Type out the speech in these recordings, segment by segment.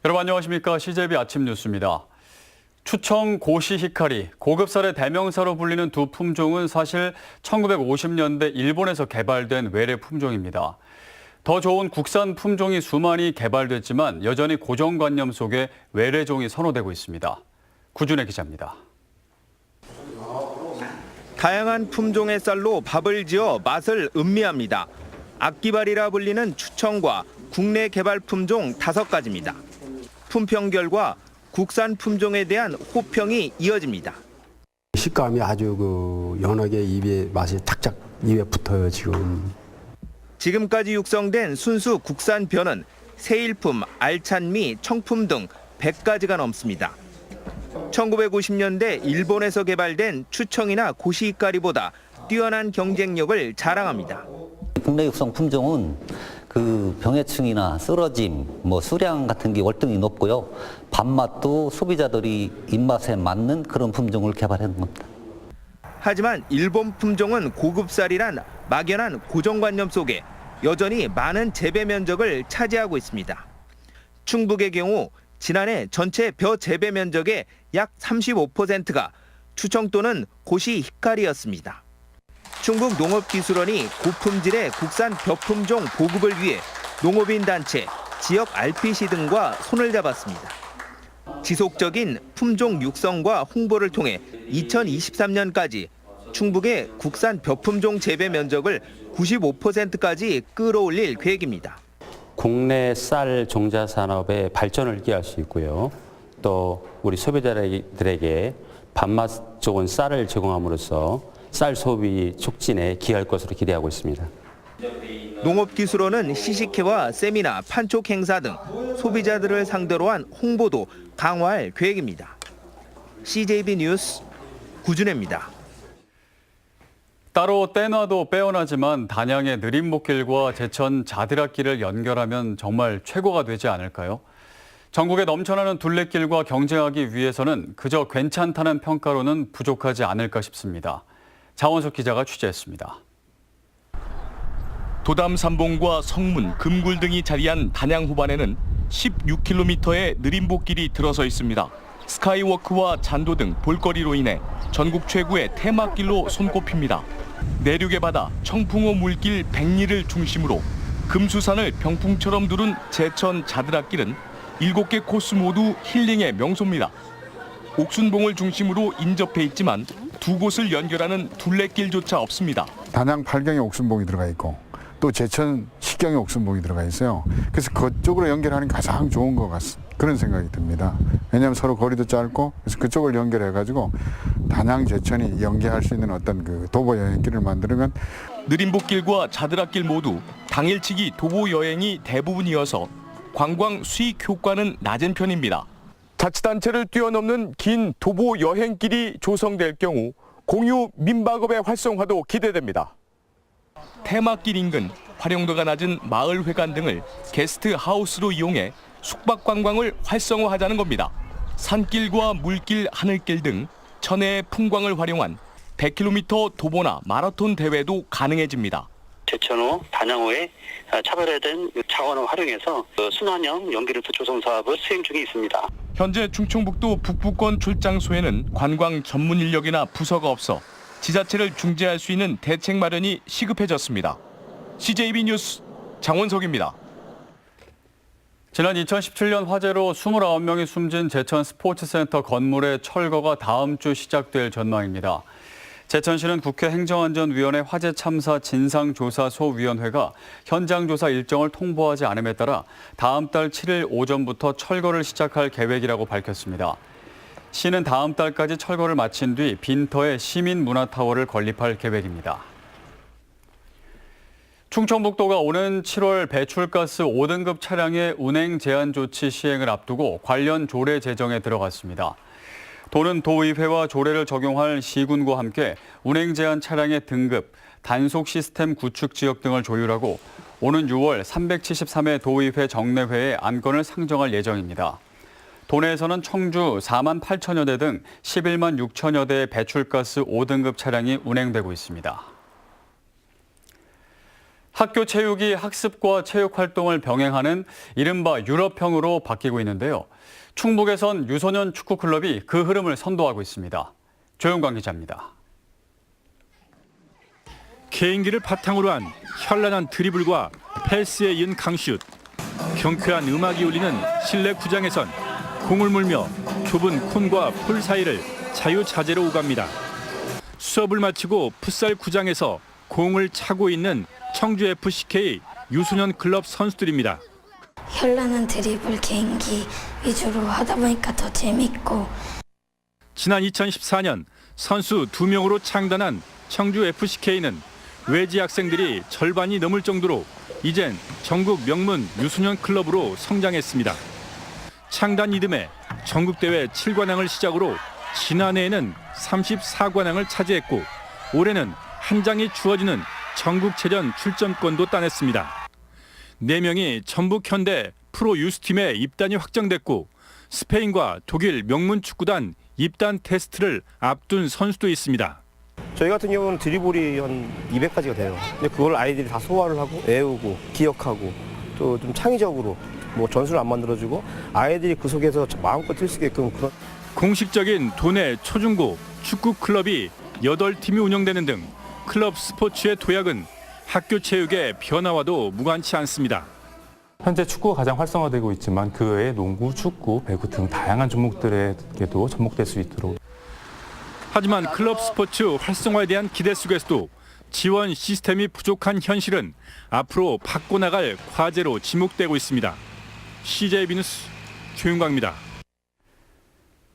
여러분 안녕하십니까. CJB 아침 뉴스입니다. 추청, 고시, 히카리, 고급 쌀의 대명사로 불리는 두 품종은 사실 1950년대 일본에서 개발된 외래 품종입니다. 더 좋은 국산 품종이 수많이 개발됐지만 여전히 고정관념 속에 외래종이 선호되고 있습니다. 구준혜 기자입니다. 다양한 품종의 쌀로 밥을 지어 맛을 음미합니다. 악기발이라 불리는 추청과 국내 개발 품종 5가지입니다. 품평 결과 국산 품종에 대한 호평이 이어집니다. 식감이 아주 연하게 입에 맛이 착착 입에 붙어요 지금. 지금까지 육성된 순수 국산 벼는 세일품, 알찬미, 청품 등 100가지가 넘습니다. 1950년대 일본에서 개발된 추청이나 고시히카리보다 뛰어난 경쟁력을 자랑합니다. 국내 육성 품종은 그 병해충이나 쓰러짐, 수량 같은 게 월등히 높고요. 밥맛도 소비자들이 입맛에 맞는 그런 품종을 개발한 겁니다. 하지만 일본 품종은 고급쌀이란 막연한 고정관념 속에 여전히 많은 재배 면적을 차지하고 있습니다. 충북의 경우 지난해 전체 벼 재배 면적의 약 35%가 추청 또는 고시 히카리였습니다. 충북 농업기술원이 고품질의 국산 벼품종 보급을 위해 농업인 단체, 지역 RPC 등과 손을 잡았습니다. 지속적인 품종 육성과 홍보를 통해 2023년까지 충북의 국산 벼품종 재배 면적을 95%까지 끌어올릴 계획입니다. 국내 쌀 종자 산업의 발전을 기할 수 있고요. 또 우리 소비자들에게 밥맛 좋은 쌀을 제공함으로써 쌀 소비 촉진에 기여할 것으로 기대하고 있습니다. 농업기술원은 시식회와 세미나, 판촉 행사 등 소비자들을 상대로 한 홍보도 강화할 계획입니다. CJB 뉴스 구준혜입니다. 따로 떼놔도 빼어나지만 단양의 느림목길과 제천 자드락길을 연결하면 정말 최고가 되지 않을까요? 전국에 넘쳐나는 둘레길과 경쟁하기 위해서는 그저 괜찮다는 평가로는 부족하지 않을까 싶습니다. 자원석 기자가 취재했습니다. 도담 삼봉과 성문, 금굴 등이 자리한 단양 호반에는 16km의 느림목길이 들어서 있습니다. 스카이워크와 잔도 등 볼거리로 인해 전국 최고의 테마길로 손꼽힙니다. 내륙의 바다, 청풍호 물길 100리를 중심으로 금수산을 병풍처럼 두른 제천 자드락길은 7개 코스 모두 힐링의 명소입니다. 옥순봉을 중심으로 인접해 있지만 두 곳을 연결하는 둘레길조차 없습니다. 단양 8경에 옥순봉이 들어가 있고 또 제천 10경에 옥순봉이 들어가 있어요. 그래서 그쪽으로 연결하는 게 가장 좋은 것 같습니다. 그런 생각이 듭니다. 왜냐하면 서로 거리도 짧고 그래서 그쪽을 연결해가지고 단양, 제천이 연계할 수 있는 어떤 그 도보 여행길을 만들면 느림목길과 자드락길 모두 당일치기 도보 여행이 대부분이어서 관광 수익 효과는 낮은 편입니다. 자치단체를 뛰어넘는 긴 도보 여행길이 조성될 경우 공유 민박업의 활성화도 기대됩니다. 테마길 인근 활용도가 낮은 마을 회관 등을 게스트 하우스로 이용해 숙박 관광을 활성화하자는 겁니다. 산길과 물길, 하늘길 등 천혜의 풍광을 활용한 100km 도보나 마라톤 대회도 가능해집니다. 제천호, 단양호에 차별화된 차원을 활용해서 순환형 연계루트 조성 사업을 수행 중에 있습니다. 현재 충청북도 북부권 출장소에는 관광 전문 인력이나 부서가 없어 지자체를 중재할 수 있는 대책 마련이 시급해졌습니다. CJB 뉴스 장원석입니다. 지난 2017년 화재로 29명이 숨진 제천 스포츠센터 건물의 철거가 다음 주 시작될 전망입니다. 제천시는 국회 행정안전위원회 화재 참사 진상조사소위원회가 현장 조사 일정을 통보하지 않음에 따라 다음 달 7일 오전부터 철거를 시작할 계획이라고 밝혔습니다. 시는 다음 달까지 철거를 마친 뒤 빈터에 시민문화타워를 건립할 계획입니다. 충청북도가 오는 7월 배출가스 5등급 차량의 운행 제한 조치 시행을 앞두고 관련 조례 제정에 들어갔습니다. 도는 도의회와 조례를 적용할 시군과 함께 운행 제한 차량의 등급, 단속 시스템 구축 지역 등을 조율하고 오는 6월 373회 도의회 정례회에 안건을 상정할 예정입니다. 도내에서는 청주 4만 8천여 대 등 11만 6천여 대의 배출가스 5등급 차량이 운행되고 있습니다. 학교 체육이 학습과 체육 활동을 병행하는 이른바 유럽형으로 바뀌고 있는데요. 충북에선 유소년 축구클럽이 그 흐름을 선도하고 있습니다. 조영광 기자입니다. 개인기를 바탕으로 한 현란한 드리블과 패스에 이은 강슛, 경쾌한 음악이 울리는 실내 구장에선 공을 물며 좁은 콘과 폴 사이를 자유자재로 오갑니다. 수업을 마치고 풋살 구장에서 공을 차고 있는 청주 FCK 유소년 클럽 선수들입니다. 현란한 드리블 개인기 위주로 하다 보니까 더 재밌고. 지난 2014년 선수 2명으로 창단한 청주 FCK는 외지 학생들이 절반이 넘을 정도로 이젠 전국 명문 유소년 클럽으로 성장했습니다. 창단 이듬해 전국대회 7관왕을 시작으로 지난해에는 34관왕을 차지했고 올해는 한 장이 주어지는 전국체전 출전권도 따냈습니다. 4명이 전북 현대 프로 유스팀에 입단이 확정됐고 스페인과 독일 명문 축구단 입단 테스트를 앞둔 선수도 있습니다. 저희 같은 경우는 드리블이 한 200가지가 돼요. 근데 그걸 아이들이 다 소화를 하고 외우고 기억하고 또 좀 창의적으로 전술을 안 만들어주고 아이들이 그 속에서 마음껏 뛸 수 있게끔 그런. 공식적인 도내 초중고 축구 클럽이 8팀이 운영되는 등 클럽 스포츠의 도약은 학교 체육의 변화와도 무관치 않습니다. 현재 축구가 가장 활성화되고 있지만 그 외에 농구, 축구, 배구 등 다양한 종목들에게도 접목될 수 있도록. 하지만 클럽 스포츠 활성화에 대한 기대 속에서도 지원 시스템이 부족한 현실은 앞으로 바꿔나갈 과제로 지목되고 있습니다. CJB 뉴스 조윤광입니다.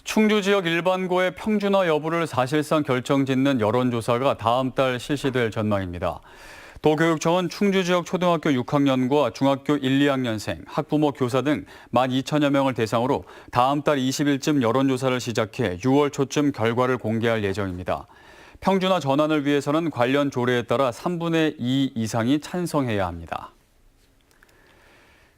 충주 지역 일반고의 평준화 여부를 사실상 결정짓는 여론조사가 다음 달 실시될 전망입니다. 도교육청은 충주 지역 초등학교 6학년과 중학교 1, 2학년생, 학부모, 교사 등 12,000여 명을 대상으로 다음 달 20일쯤 여론조사를 시작해 6월 초쯤 결과를 공개할 예정입니다. 평준화 전환을 위해서는 관련 조례에 따라 3분의 2 이상이 찬성해야 합니다.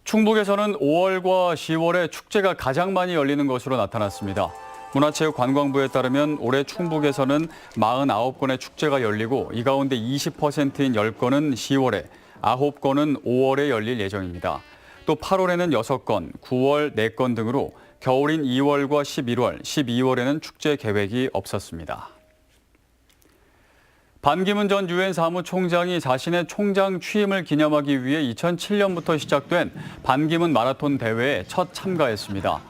충북에서는 5월과 10월에 축제가 가장 많이 열리는 것으로 나타났습니다. 문화체육관광부에 따르면 올해 충북에서는 49건의 축제가 열리고 이 가운데 20%인 10건은 10월에, 9건은 5월에 열릴 예정입니다. 또 8월에는 6건, 9월 4건 등으로 겨울인 2월과 11월, 12월에는 축제 계획이 없었습니다. 반기문 전 유엔 사무총장이 자신의 총장 취임을 기념하기 위해 2007년부터 시작된 반기문 마라톤 대회에 첫 참가했습니다.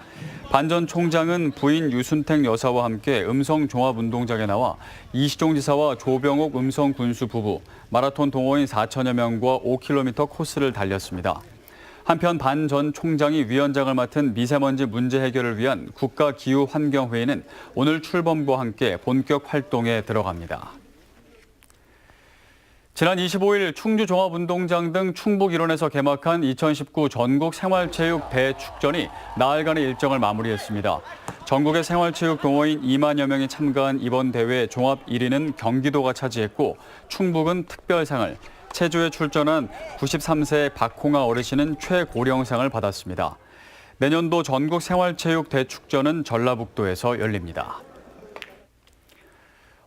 반 전 총장은 부인 유순택 여사와 함께 음성종합운동장에 나와 이시종 지사와 조병옥 음성군수 부부, 마라톤 동호인 4천여 명과 5km 코스를 달렸습니다. 한편 반 전 총장이 위원장을 맡은 미세먼지 문제 해결을 위한 국가기후환경회의는 오늘 출범과 함께 본격 활동에 들어갑니다. 지난 25일 충주종합운동장 등 충북 일원에서 개막한 2019 전국 생활체육 대축전이 나흘간의 일정을 마무리했습니다. 전국의 생활체육 동호인 2만여 명이 참가한 이번 대회 종합 1위는 경기도가 차지했고 충북은 특별상을, 체조에 출전한 93세 박홍아 어르신은 최고령상을 받았습니다. 내년도 전국 생활체육 대축전은 전라북도에서 열립니다.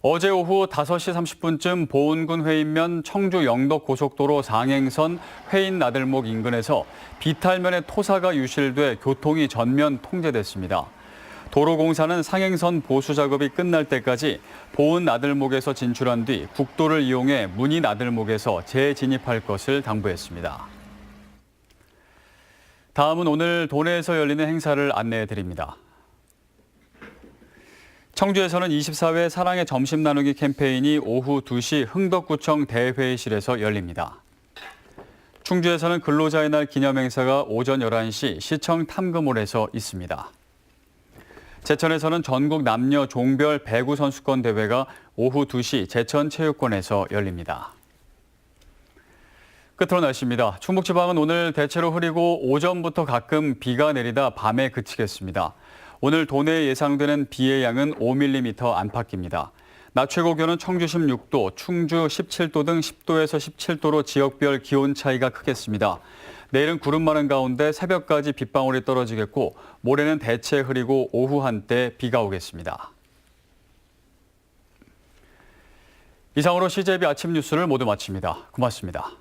어제 오후 5시 30분쯤 보은군 회인면 청주 영덕고속도로 상행선 회인나들목 인근에서 비탈면에 토사가 유실돼 교통이 전면 통제됐습니다. 도로공사는 상행선 보수 작업이 끝날 때까지 보은나들목에서 진출한 뒤 국도를 이용해 문의나들목에서 재진입할 것을 당부했습니다. 다음은 오늘 도내에서 열리는 행사를 안내해 드립니다. 청주에서는 24회 사랑의 점심 나누기 캠페인이 오후 2시 흥덕구청 대회의실에서 열립니다. 충주에서는 근로자의 날 기념행사가 오전 11시 시청 탐금홀에서 있습니다. 제천에서는 전국 남녀 종별 배구 선수권 대회가 오후 2시 제천체육관에서 열립니다. 끝으로 날씨입니다. 충북지방은 오늘 대체로 흐리고 오전부터 가끔 비가 내리다 밤에 그치겠습니다. 오늘 도내에 예상되는 비의 양은 5mm 안팎입니다. 낮 최고 기온은 청주 16도, 충주 17도 등 10도에서 17도로 지역별 기온 차이가 크겠습니다. 내일은 구름 많은 가운데 새벽까지 빗방울이 떨어지겠고 모레는 대체 흐리고 오후 한때 비가 오겠습니다. 이상으로 CJB 아침 뉴스를 모두 마칩니다. 고맙습니다.